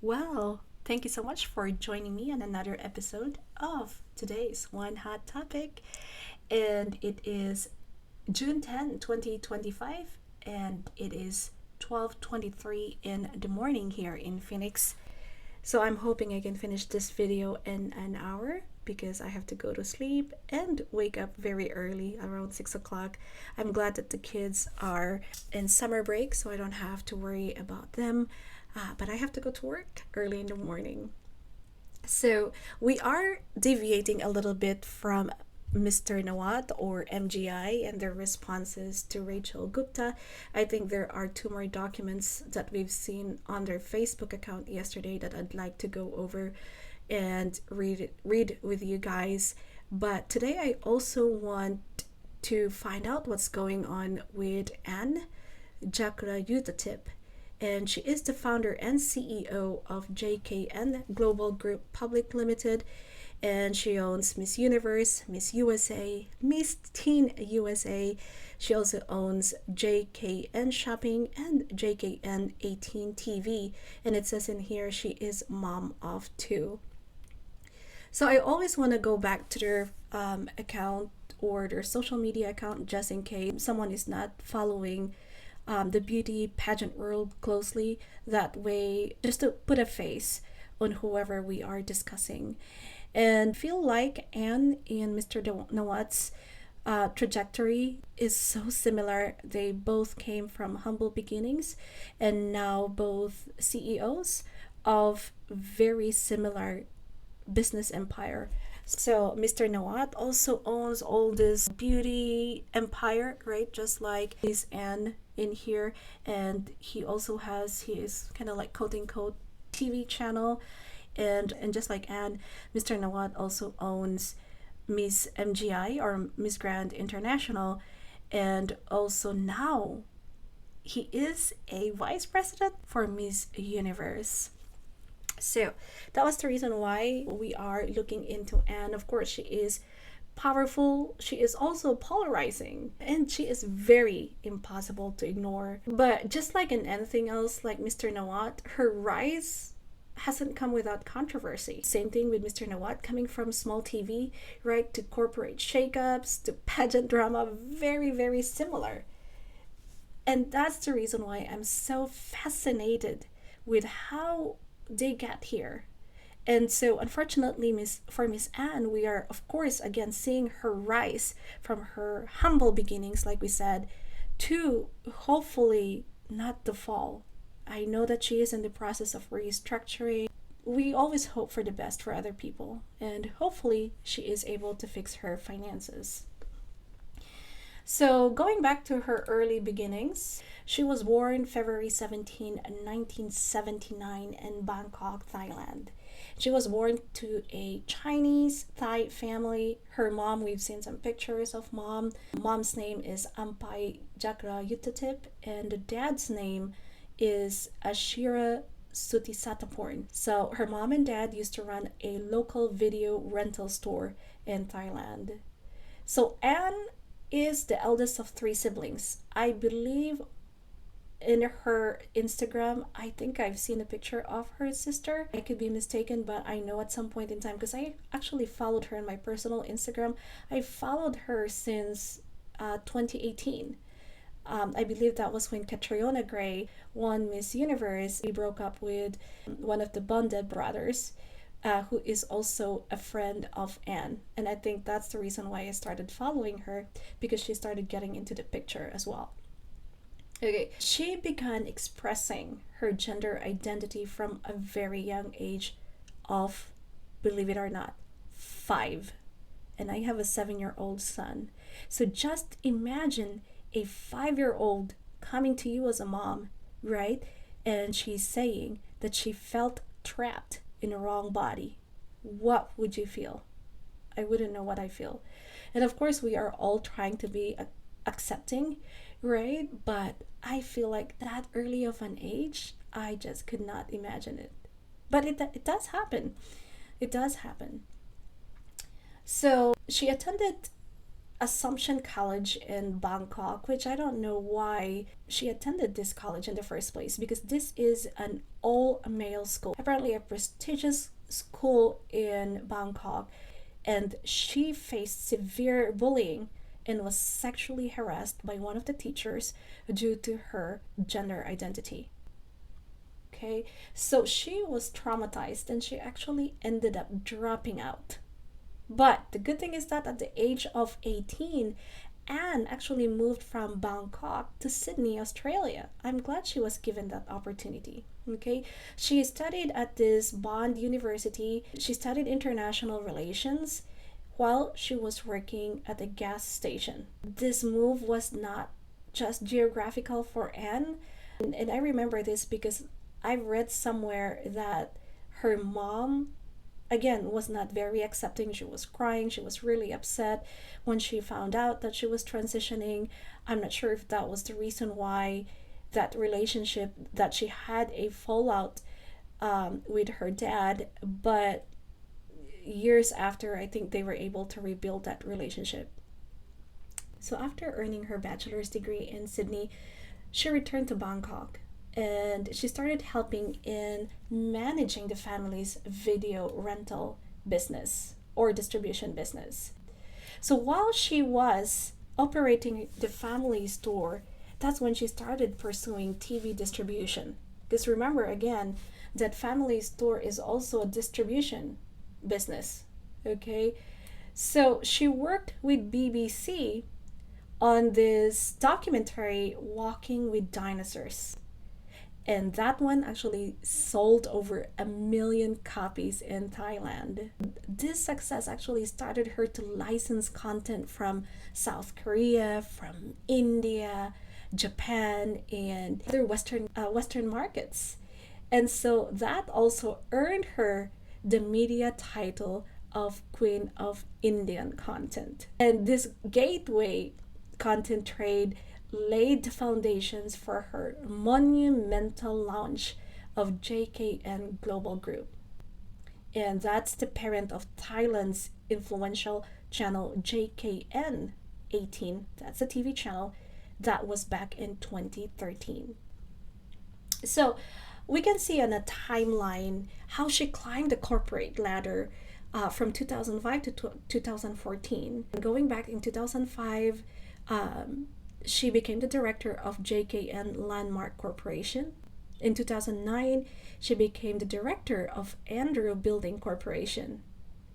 Well, thank you so much for joining me on another episode of today's One Hot Topic. And it is June 10, 2025, and it is 12:23 in the morning here in Phoenix. So I'm hoping I can finish this video in an hour because I have to go to sleep and wake up very early around 6 o'clock. I'm glad that the kids are in summer break so I don't have to worry about them. But I have to go to work early in the morning. So we are deviating a little bit from Mr. Nawat or MGI and their responses to Rachel Gupta. I think there are two more documents that we've seen on their Facebook account yesterday that I'd like to go over and read with you guys. But today I also want to find out what's going on with Anne Jakrajutatip, and she is the founder and CEO of JKN Global Group Public Limited, and she owns Miss Universe, Miss USA, Miss Teen USA. She also owns JKN Shopping and JKN 18 TV, and it says in here she is mom of two. So I always want to go back to their account or their social media account just in case someone is not following the beauty pageant world closely. That way, just to put a face on whoever we are discussing. And feel like Anne and Mr. Nawat's trajectory is so similar. They both came from humble beginnings and now both CEOs of very similar business empire. So Mr. Nawat also owns all this beauty empire, right? Just like his Anne in here, and he also has his kind of like quote unquote TV channel, and just like Anne, Mr. Nawat also owns Miss MGI or Miss Grand International, and also now he is a vice president for Miss Universe. So that was the reason why we are looking into Anne. Of course, she is powerful, she is also polarizing, and she is very impossible to ignore. But just like in anything else, like Mr. Nawat, her rise hasn't come without controversy. Same thing with Mr. Nawat, coming from small TV, right, to corporate shakeups, to pageant drama, very, very similar. And that's the reason why I'm so fascinated with how they get here. And so, unfortunately, for Miss Anne, we are, of course, again seeing her rise from her humble beginnings, like we said, to hopefully not the fall. I know that she is in the process of restructuring. We always hope for the best for other people, and hopefully, she is able to fix her finances. So, going back to her early beginnings, she was born February 17, 1979, in Bangkok, Thailand. She was born to a Chinese Thai family. Her mom, we've seen some pictures of mom. Mom's name is Ampai Jakrajutatip, and the dad's name is Ashira Sutisataporn. So her mom and dad used to run a local video rental store in Thailand. So Anne is the eldest of three siblings. I believe in her Instagram, I think I've seen a picture of her sister. I could be mistaken, but I know at some point in time, because I actually followed her on my personal Instagram. I followed her since 2018. I believe that was when Catriona Gray won Miss Universe. We broke up with one of the Bonded brothers, who is also a friend of Anne. And I think that's the reason why I started following her, because she started getting into the picture as well. Okay, she began expressing her gender identity from a very young age of, believe it or not, 5. And I have a 7-year-old son. So just imagine a 5-year-old coming to you as a mom, right? And she's saying that she felt trapped in a wrong body. What would you feel? I wouldn't know what I feel. And of course, we are all trying to be accepting, right? But I feel like that early of an age, I just could not imagine it. But it does happen. It does happen. So she attended Assumption College in Bangkok, which I don't know why she attended this college in the first place, because this is an all male school, apparently a prestigious school in Bangkok, and she faced severe bullying and was sexually harassed by one of the teachers due to her gender identity. Okay, so she was traumatized and she actually ended up dropping out. But the good thing is that at the age of 18, Anne actually moved from Bangkok to Sydney, Australia. I'm glad she was given that opportunity. Okay, she studied at this Bond University. She studied international relations while she was working at a gas station. This move was not just geographical for Anne, and I remember this because I read somewhere that her mom again was not very accepting. She was crying, she was really upset when she found out that she was transitioning. I'm not sure if that was the reason why that relationship, that she had a fallout with her dad, but years after, I think they were able to rebuild that relationship. So after earning her bachelor's degree in Sydney, she returned to Bangkok and she started helping in managing the family's video rental business or distribution business. So while she was operating the family store, that's when she started pursuing TV distribution. Because remember again, that family store is also a distribution business. Okay? So she worked with BBC on this documentary, Walking with Dinosaurs. And that one actually sold over 1 million copies in Thailand. This success actually started her to license content from South Korea, from India, Japan, and other Western markets. And so that also earned her the media title of Queen of Indian Content. And this gateway content trade laid the foundations for her monumental launch of JKN Global Group. And that's the parent of Thailand's influential channel JKN 18. That's a TV channel that was back in 2013. So we can see on a timeline how she climbed the corporate ladder from 2005 to 2014. Going back in 2005, she became the director of JKN Landmark Corporation. In 2009, she became the director of Andrew Building Corporation.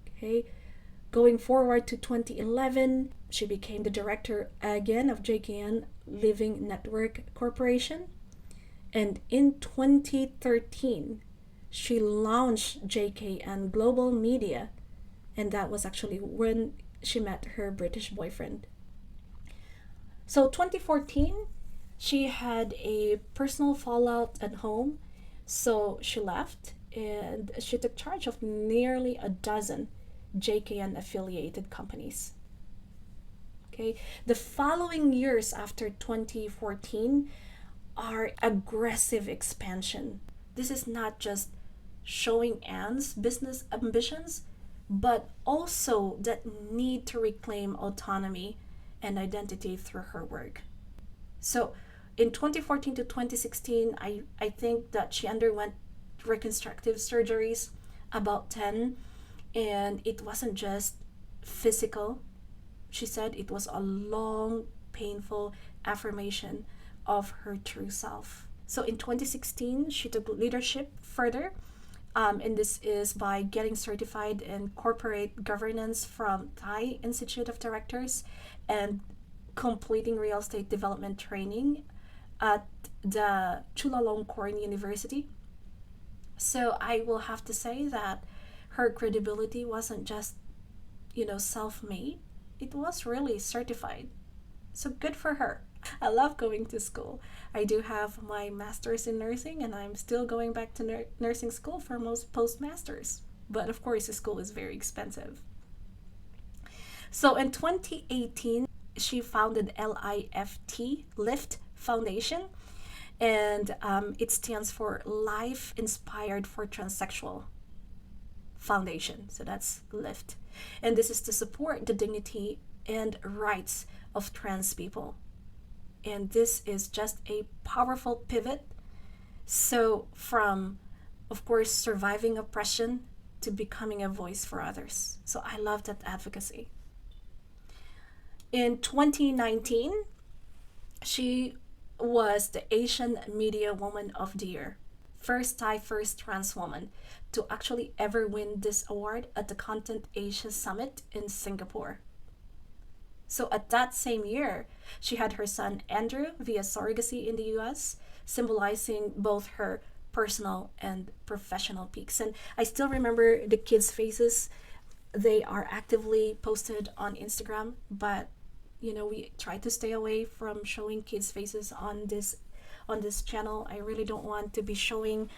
Okay, going forward to 2011, she became the director again of JKN Living Network Corporation. And in 2013, she launched JKN Global Media, and that was actually when she met her British boyfriend. So 2014, she had a personal fallout at home, so she left and she took charge of nearly a dozen JKN affiliated companies. Okay, the following years after 2014 are aggressive expansion. This is not just showing Anne's business ambitions, but also that need to reclaim autonomy and identity through her work. So in 2014 to 2016, I think that she underwent reconstructive surgeries, about 10, and it wasn't just physical. She said it was a long, painful affirmation of her true self. So in 2016, she took leadership further, and this is by getting certified in corporate governance from Thai Institute of Directors and completing real estate development training at the Chulalongkorn University. So I will have to say that her credibility wasn't just, self-made. It was really certified. So good for her. I love going to school. I do have my master's in nursing and I'm still going back to nursing school for most postmasters. But of course, the school is very expensive. So in 2018, she founded LIFT Foundation, and it stands for Life Inspired for Transsexual Foundation. So that's LIFT. And this is to support the dignity and rights of trans people. And this is just a powerful pivot. So, from, of course, surviving oppression to becoming a voice for others. So, I love that advocacy. In 2019, she was the Asian Media Woman of the Year, first Thai, first trans woman to actually ever win this award at the Content Asia Summit in Singapore. So at that same year, she had her son Andrew via surrogacy in the US, symbolizing both her personal and professional peaks. And I still remember the kids' faces. They are actively posted on Instagram, but we try to stay away from showing kids' faces on this channel. I really don't want to be showing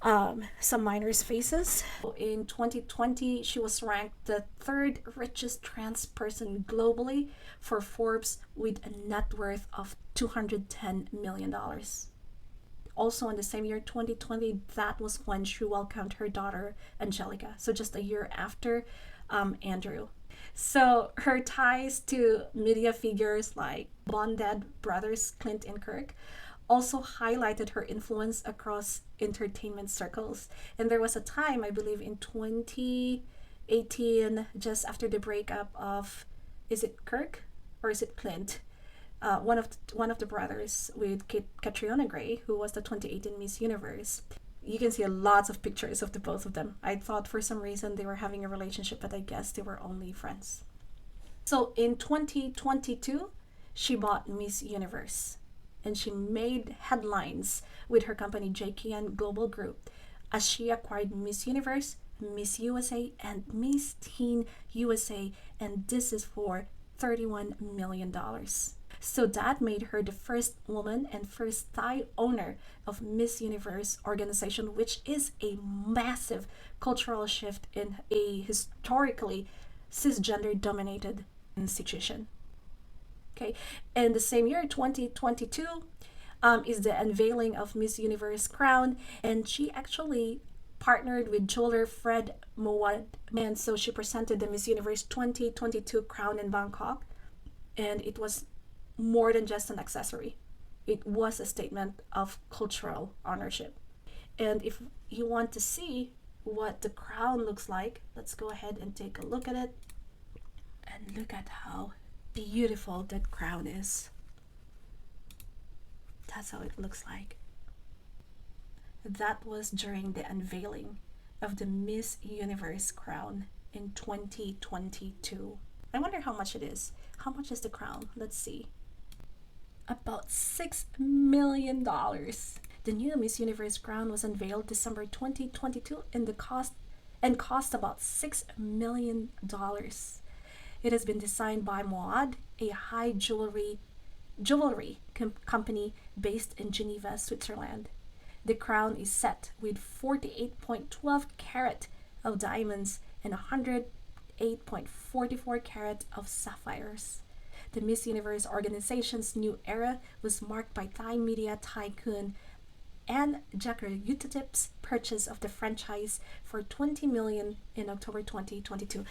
some minors' faces. In 2020, she was ranked the third richest trans person globally for Forbes with a net worth of $210 million. Also in the same year, 2020, that was when she welcomed her daughter, Angelica. So just a year after Andrew. So her ties to media figures like Bonded brothers Clint and Kirk also highlighted her influence across entertainment circles. And there was a time, I believe in 2018, just after the breakup of, is it Kirk or is it Clint? One of the brothers with Catriona Gray, who was the 2018 Miss Universe. You can see lots of pictures of the both of them. I thought for some reason they were having a relationship, but I guess they were only friends. So in 2022, she bought Miss Universe, and she made headlines with her company JKN Global Group as she acquired Miss Universe, Miss USA, and Miss Teen USA, and this is for $31 million. So that made her the first woman and first Thai owner of Miss Universe organization, which is a massive cultural shift in a historically cisgender dominated institution. Okay, and the same year, 2022, is the unveiling of Miss Universe crown, and she actually partnered with jeweler Fred Mowad, and so she presented the Miss Universe 2022 crown in Bangkok, and it was more than just an accessory. It was a statement of cultural ownership. And if you want to see what the crown looks like, let's go ahead and take a look at it. And look at how beautiful that crown is. That's how it looks like. That was during the unveiling of the Miss Universe crown in 2022. I wonder how much it is. How much is the crown? Let's see. About $6 million. The new Miss Universe crown was unveiled December 2022 and cost about $6 million. It has been designed by Moad, a high jewelry company based in Geneva, Switzerland. The crown is set with 48.12 carat of diamonds and 108.44 carat of sapphires. The Miss Universe organization's new era was marked by Thai media tycoon and Jakrajutatip's purchase of the franchise for $20 million in October 2022.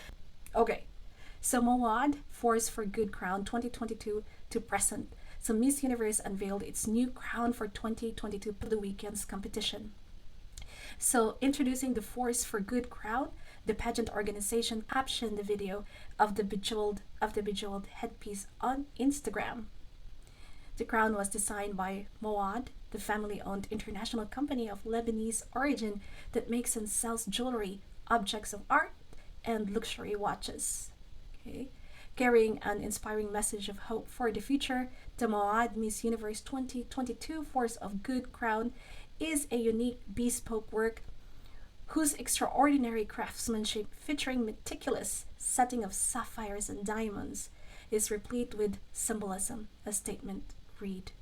Okay, so Mowad Force for Good Crown 2022 to present. So Miss Universe unveiled its new crown for 2022 for the weekend's competition. So introducing the Force for Good crown, the pageant organization captioned the video of the bejeweled headpiece on Instagram. The crown was designed by Moad, the family-owned international company of Lebanese origin that makes and sells jewelry, objects of art, and luxury watches. Okay. Carrying an inspiring message of hope for the future, the Moad Miss Universe 2022 Force of Good crown is a unique bespoke work whose extraordinary craftsmanship, featuring meticulous setting of sapphires and diamonds, is replete with symbolism, a statement read.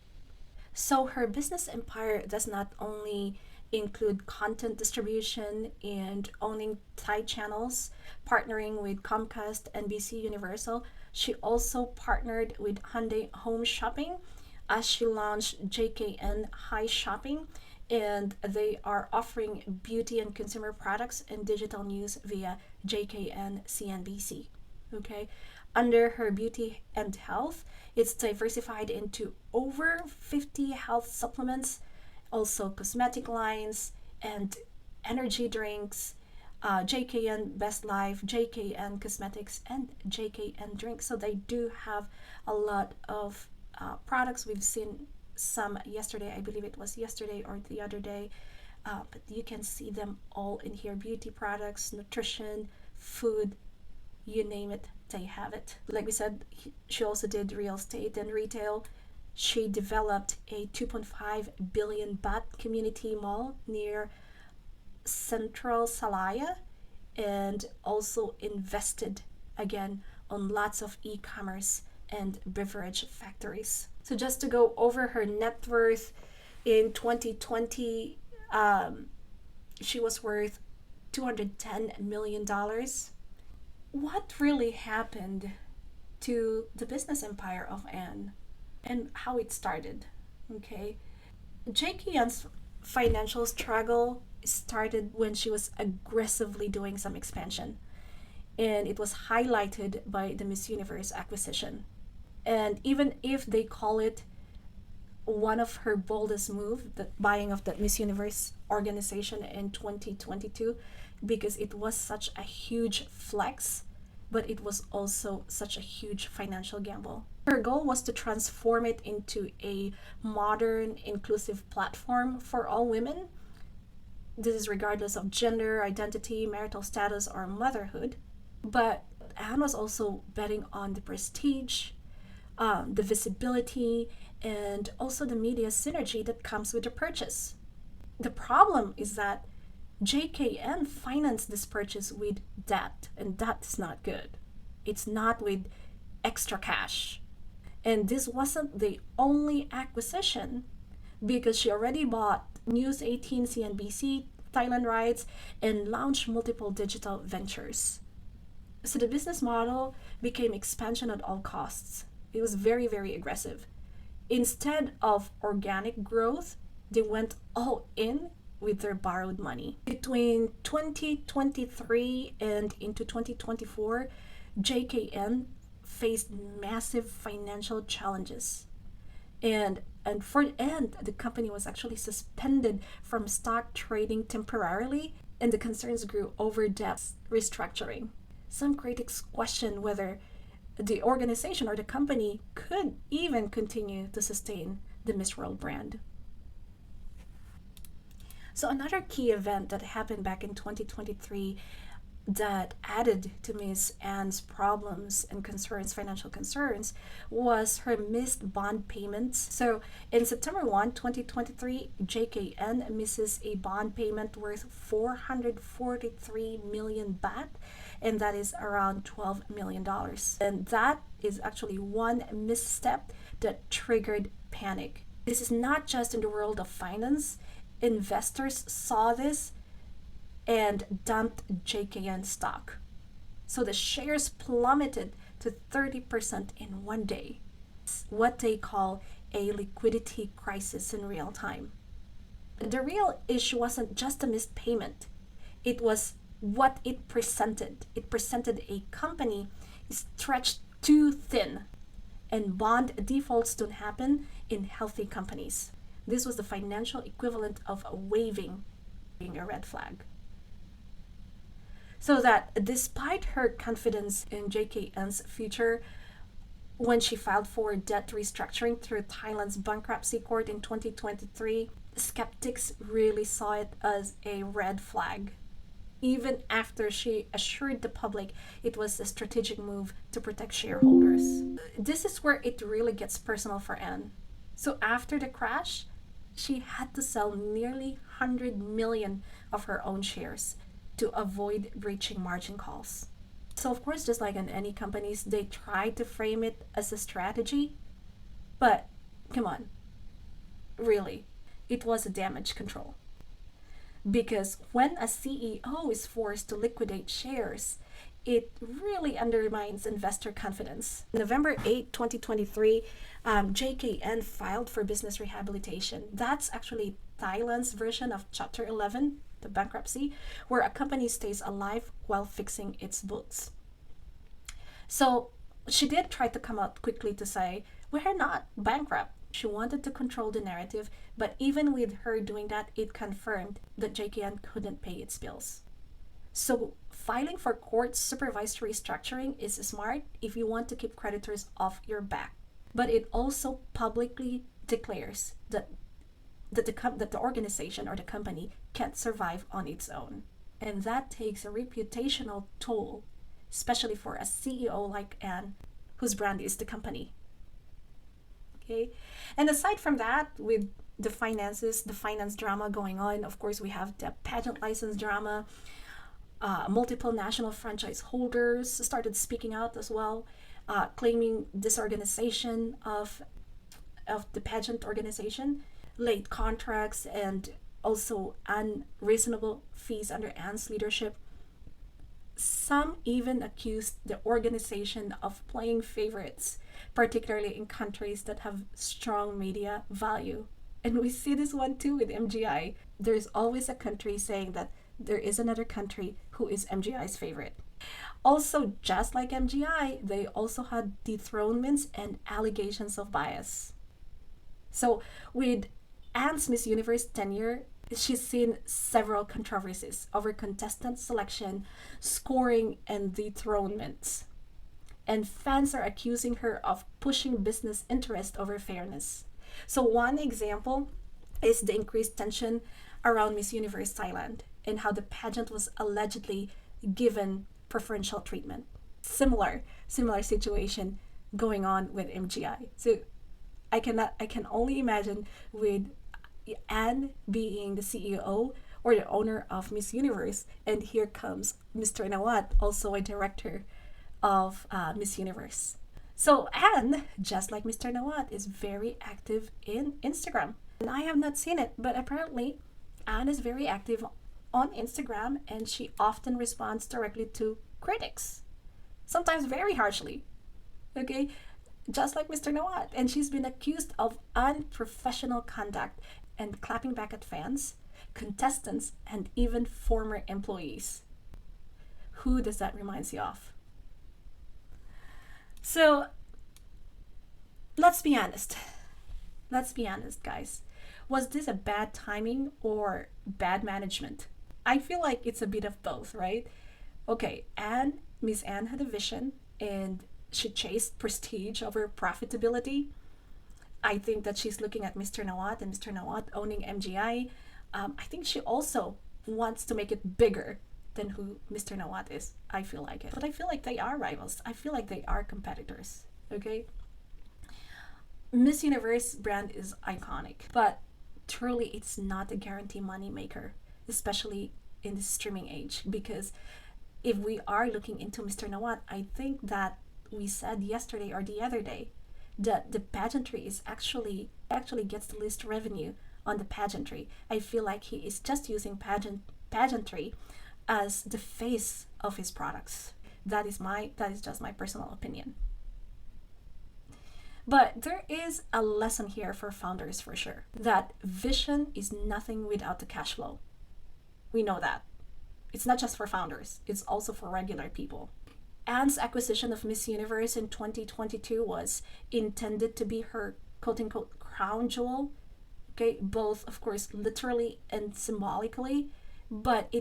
So her business empire does not only include content distribution and owning Thai channels, partnering with Comcast, NBC Universal. She also partnered with Hyundai Home Shopping as she launched JKN High Shopping, and they are offering beauty and consumer products and digital news via JKN CNBC. Okay, Under her beauty and health, it's diversified into over 50 health supplements, also cosmetic lines and energy drinks, JKN Best Life, JKN Cosmetics, and JKN Drinks. So they do have a lot of products. We've seen some yesterday, I believe it was yesterday or the other day, but you can see them all in here: beauty products, nutrition, food, you name it, they have it. Like we said, she also did real estate and retail. She developed a 2.5 billion baht community mall near Central Salaya, and also invested again on lots of e-commerce and beverage factories. So just to go over her net worth, in 2020, she was worth $210 million. What really happened to the business empire of Anne and how it started? Okay, JKN's financial struggle started when she was aggressively doing some expansion, and it was highlighted by the Miss Universe acquisition. And even if they call it one of her boldest moves, the buying of the Miss Universe organization in 2022, because it was such a huge flex, but it was also such a huge financial gamble. Her goal was to transform it into a modern, inclusive platform for all women. This is regardless of gender, identity, marital status, or motherhood. But Anne was also betting on the prestige, the visibility, and also the media synergy that comes with the purchase. The problem is that JKN financed this purchase with debt, and that's not good. It's not with extra cash. And this wasn't the only acquisition, because she already bought News 18 CNBC Thailand rights and launched multiple digital ventures. So the business model became expansion at all costs. It was very, very aggressive. Instead of organic growth, they went all in with their borrowed money. Between 2023 and into 2024, JKN faced massive financial challenges. And the company was actually suspended from stock trading temporarily, and the concerns grew over debt restructuring. Some critics question whether the organization or the company could even continue to sustain the Miss World brand. So another key event that happened back in 2023 that added to Miss Anne's problems and concerns, financial concerns, was her missed bond payments. So in September 1, 2023, JKN misses a bond payment worth 443 million baht, and that is around $12 million. And that is actually one misstep that triggered panic. This is not just in the world of finance. Investors saw this and dumped JKN stock. So the shares plummeted to 30% in one day. It's what they call a liquidity crisis in real time. The real issue wasn't just a missed payment. It was what it presented. It presented a company stretched too thin, and bond defaults don't happen in healthy companies. This was the financial equivalent of waving a red flag. So that despite her confidence in JKN's future, when she filed for debt restructuring through Thailand's bankruptcy court in 2023, skeptics really saw it as a red flag, even after she assured the public it was a strategic move to protect shareholders. This is where it really gets personal for Anne. So after the crash, she had to sell nearly 100 million of her own shares to avoid breaching margin calls. So of course, just like in any companies, they try to frame it as a strategy, but come on, really, it was a damage control. Because when a CEO is forced to liquidate shares, it really undermines investor confidence. November 8, 2023, JKN filed for business rehabilitation. That's actually Thailand's version of Chapter 11, the bankruptcy, where a company stays alive while fixing its books. So She did try to come out quickly to say, we're not bankrupt. She wanted to control the narrative, but even with her doing that, it confirmed that JKN couldn't pay its bills. So, filing for court supervised restructuring is smart if you want to keep creditors off your back. But it also publicly declares that the organization or the company can't survive on its own. And that takes a reputational toll, especially for a CEO like Anne, whose brand is the company. Okay? And aside from that, with the finances, the finance drama going on, of course, we have the pageant license drama. Multiple national franchise holders started speaking out as well, claiming disorganization of the pageant organization, late contracts, and also unreasonable fees under Anne's leadership. Some even accused the organization of playing favorites, particularly in countries that have strong media value. And we see this one too with MGI. There's always a country saying that there is another country who is MGI's favorite. Also, just like MGI, they also had dethronements and allegations of bias. So, with Anne's Miss Universe tenure, she's seen several controversies over contestant selection, scoring, and dethronements. And fans are accusing her of pushing business interest over fairness. So, one example is the increased tension around Miss Universe Thailand and how the pageant was allegedly given preferential treatment. Similar situation going on with MGI. So I can only imagine with Anne being the CEO or the owner of Miss Universe, and here comes Mr. Nawat, also a director of Miss Universe. So Anne, just like Mr. Nawat, is very active in Instagram. And I have not seen it, but apparently Anne is very active on Instagram, and she often responds directly to critics, sometimes very harshly. Okay, just like Mr. Nawat. And she's been accused of unprofessional conduct and clapping back at fans, contestants, and even former employees. Who does that remind you of? So, let's be honest. Let's be honest, guys. Was this a bad timing or bad management? I feel like it's a bit of both, right? Okay, Miss Anne had a vision and she chased prestige over profitability. I think that she's looking at Mr. Nawat and Mr. Nawat owning MGI. I think she also wants to make it bigger than who Mr. Nawat is. I feel like it. But I feel like they are rivals. I feel like they are competitors. Okay? Miss Universe brand is iconic, but truly it's not a guarantee money maker, especially in the streaming age. Because if we are looking into Mr. Nawat, I think that we said yesterday or the other day that the pageantry is actually gets the least revenue on the pageantry. I feel like he is just using pageantry as the face of his products. That is just my personal opinion. But there is a lesson here for founders for sure. That vision is nothing without the cash flow. We know that. It's not just for founders, it's also for regular people. Anne's acquisition of Miss Universe in 2022 was intended to be her quote unquote crown jewel. Okay, both of course literally and symbolically, but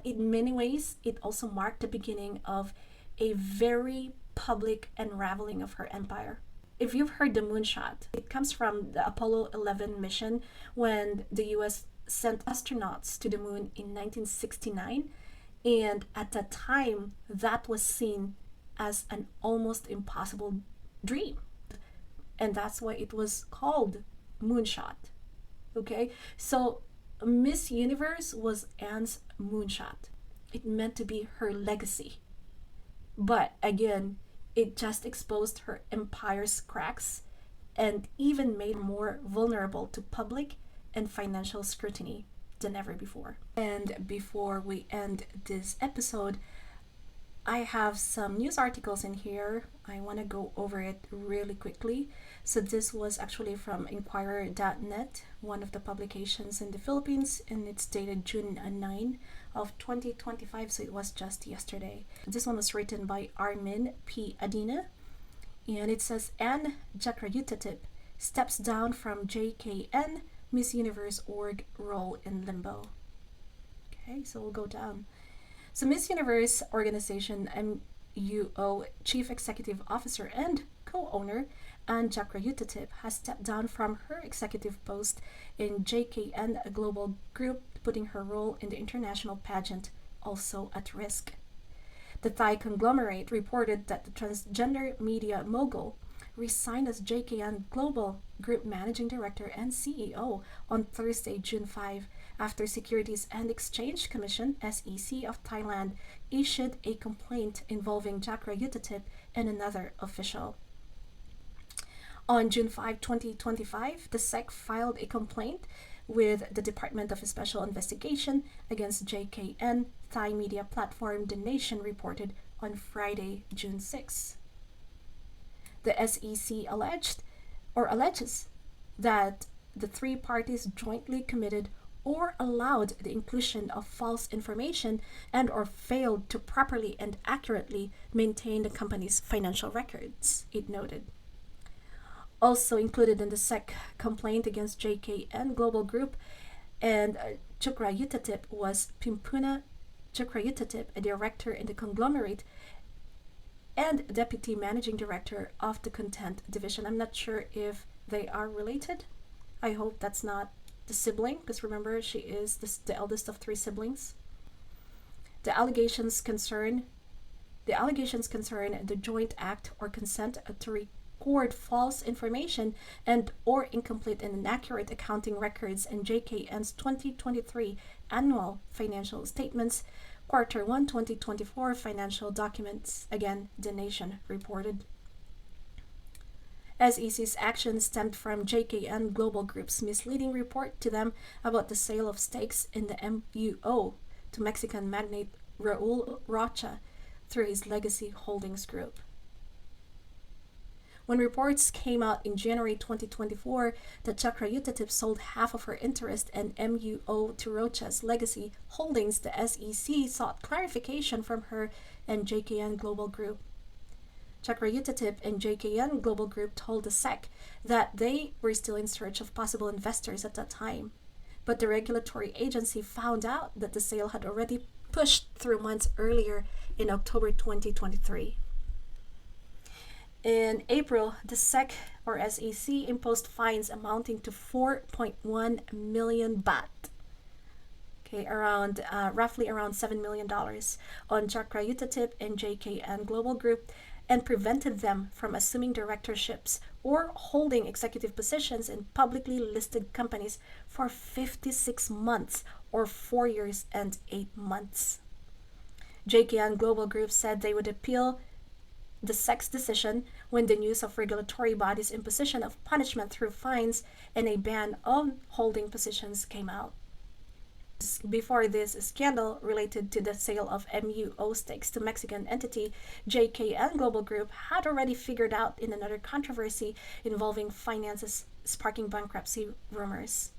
in many ways it also marked the beginning of a very public unraveling of her empire. If you've heard the moonshot, it comes from the Apollo 11 mission when the US sent astronauts to the moon in 1969. And at that time, that was seen as an almost impossible dream. And that's why it was called moonshot. Okay? So Miss Universe was Anne's moonshot. It meant to be her legacy. But again, it just exposed her empire's cracks and even made her more vulnerable to public and financial scrutiny than ever before. And before we end this episode, I have some news articles in here. I want to go over it really quickly. So this was actually from Inquirer.net, one of the publications in the Philippines, and it's dated June 9 of 2025, so it was just yesterday. This one was written by Armin P. Adina, And it says, Anne Jakrajutatip steps down from JKN Miss Universe org role in limbo. Okay, so we'll go down. So Miss Universe organization MUO Chief Executive Officer and co-owner Anne Jakrajutatip has stepped down from her executive post in JKN Global Group, putting her role in the international pageant also at risk. The Thai conglomerate reported that the transgender media mogul resigned as JKN Global Group Managing Director and CEO on Thursday, June 5, after Securities and Exchange Commission (SEC) of Thailand issued a complaint involving Jakrajutatip and another official. On June 5, 2025, the SEC filed a complaint with the Department of Special Investigation against JKN, Thai media platform The Nation reported on Friday, June 6. The SEC alleges that the three parties jointly committed or allowed the inclusion of false information and or failed to properly and accurately maintain the company's financial records, it noted. Also included in the SEC complaint against JKN Global Group and Jakrajutatip was Pimpuna Jakrajutatip, a director in the conglomerate and deputy managing director of the content division. I'm not sure if they are related. I hope that's not the sibling, because remember, she is the eldest of three siblings. The allegations concern the joint act or consent to record false information and or incomplete and inaccurate accounting records in JKN's 2023 annual financial statements, Quarter 1 2024 financial documents, again, The Nation reported. SEC's action stemmed from JKN Global Group's misleading report to them about the sale of stakes in the MUO to Mexican magnate Raul Rocha through his Legacy Holdings Group. When reports came out in January 2024 that Jakrajutatip sold half of her interest in MUO to Rocha's Legacy Holdings, the SEC sought clarification from her and JKN Global Group. Jakrajutatip and JKN Global Group told the SEC that they were still in search of possible investors at that time, but the regulatory agency found out that the sale had already pushed through months earlier in October 2023. In April, the SEC imposed fines amounting to 4.1 million baht, roughly around $7 million, on Jakrajutatip and JKN Global Group, and prevented them from assuming directorships or holding executive positions in publicly listed companies for 56 months or 4 years and 8 months. JKN Global Group said they would appeal the SEC's decision when the news of regulatory bodies' imposition of punishment through fines and a ban on holding positions came out. Before this scandal related to the sale of MUO stakes to Mexican entity, JKN Global Group had already figured out in another controversy involving finances sparking bankruptcy rumors.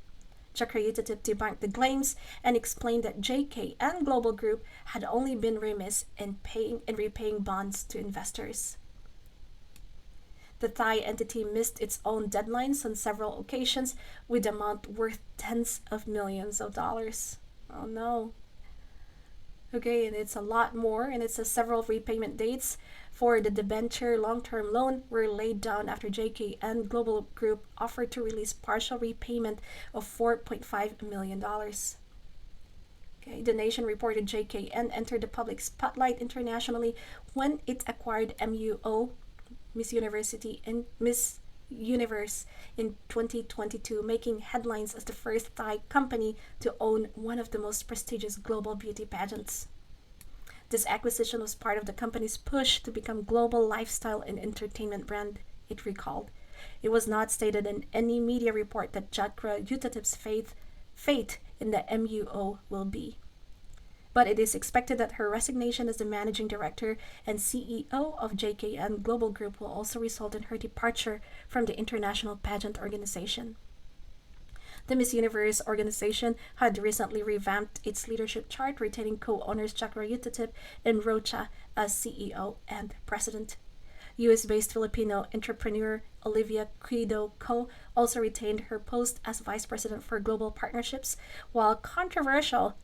Jakrajutatip debunked the claims and explained that JKN Global Group had only been remiss in paying and repaying bonds to investors. The Thai entity missed its own deadlines on several occasions, with the amount worth tens of millions of dollars. Oh no. Okay, and it's a lot more, and it says several repayment dates for the debenture long-term loan were laid down after JKN Global Group offered to release partial repayment of $4.5 million. Okay, The Nation reported JKN entered the public spotlight internationally when it acquired MUO, Miss Universe in 2022, making headlines as the first Thai company to own one of the most prestigious global beauty pageants. This acquisition was part of the company's push to become global lifestyle and entertainment brand, it recalled. It was not stated in any media report that Jakrajutatip's fate in the MUO will be. But it is expected that her resignation as the managing director and CEO of JKN Global Group will also result in her departure from the international pageant organization. The Miss Universe organization had recently revamped its leadership chart, retaining co-owners Jakrajutatip and Rocha as CEO and president. US-based Filipino entrepreneur Olivia Quido Co also retained her post as vice president for global partnerships, while controversial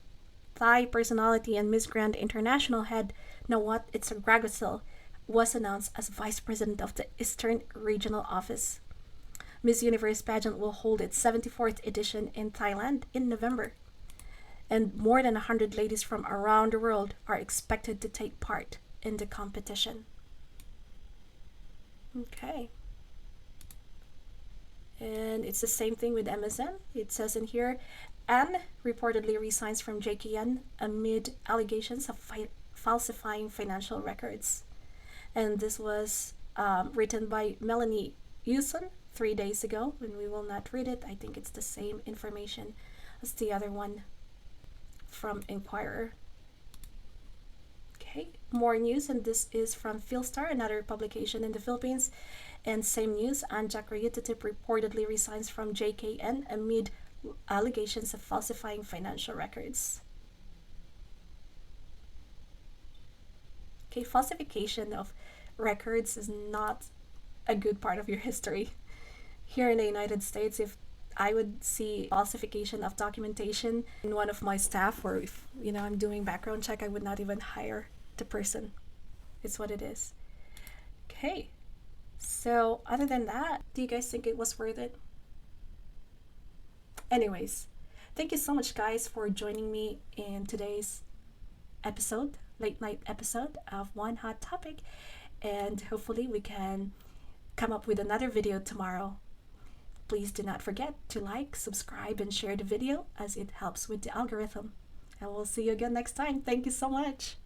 Thai personality and Miss Grand International head Nawat Itzagragosil was announced as vice president of the Eastern Regional Office. Miss Universe pageant will hold its 74th edition in Thailand in November, and more than 100 ladies from around the world are expected to take part in the competition. Okay. And it's the same thing with MSN. It says in here, Anne reportedly resigns from JKN amid allegations of falsifying financial records. And this was written by Melanie Yuson 3 days ago, and we will not read it. I think it's the same information as the other one from Inquirer. Okay, more news, and this is from Philstar, another publication in the Philippines. And same news, and Jakrajutatip reportedly resigns from JKN amid allegations of falsifying financial records. Okay, falsification of records is not a good part of your history. Here in the United States, if I would see falsification of documentation in one of my staff, or if I'm doing background check, I would not even hire the person. It's what it is. Okay, so other than that, do you guys think it was worth it? Anyways, thank you so much, guys, for joining me in today's episode, late night episode of One Hot Topic, and hopefully we can come up with another video tomorrow. Please do not forget to like, subscribe, and share the video, as it helps with the algorithm. And we'll see you again next time. Thank you so much.